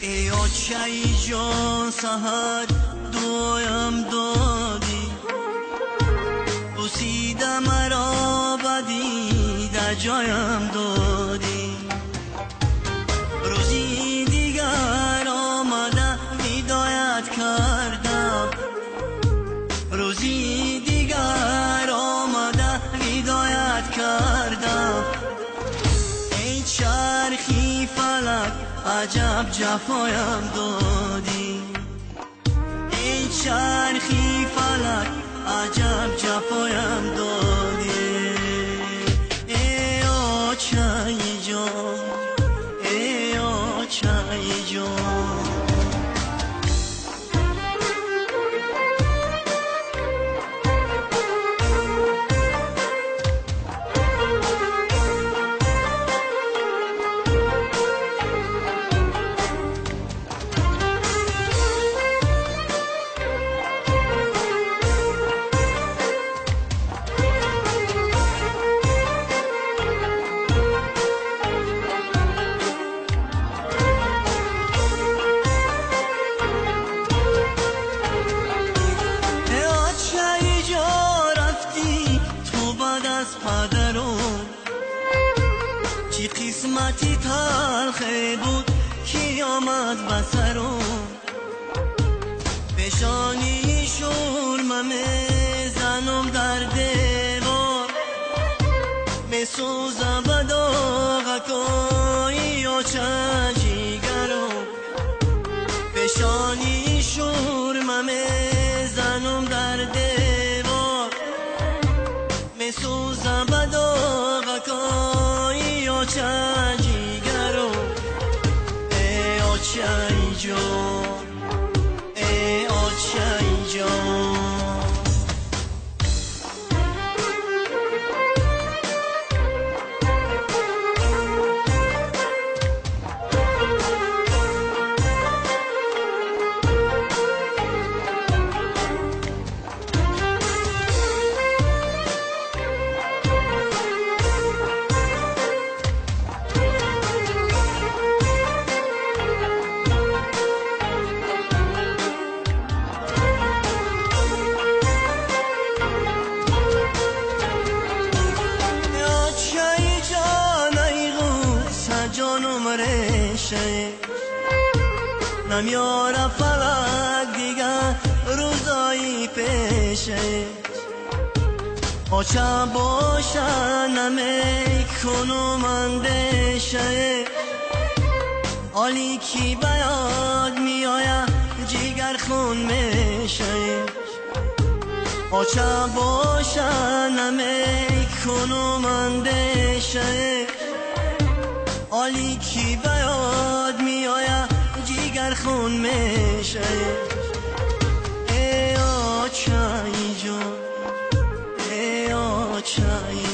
ای آچه‌ای جان سحر دویم دادی، بوسیده مرا بدی در جایم دادی. روزی دیگر آمده هدایت کردم، روزی دیگر آمده هدایت کردم. ای چرخی فلک عجب جفایم دادی، ای چرخی فلک عجب جفایم دادی. ای آچه‌ای جان، ای آچه‌ای جان. چی قسمتی تلخه بود کی آمد بسرم، پیشانی شورمه میزنم در دیوار، میسوزم به داغکای آچه جیگرم. پیشانی شورمه میزنم در دیوار، میسوزم به داغکای آچه جیگرم. ای آچه‌ای جان، ای آچه‌ای جان. جانم رشه نمیاره فلک دیگر روزایی پیشه، آچه باشه نمیکنم اندیشه. حالی کی بیاد میآیه جیگر خون میشه، آچه باشه نمیکنم اندیشه. حالی کی بیاد میآیه جیگر خون میشه. ای آچه‌ای جان، ای آچه‌ای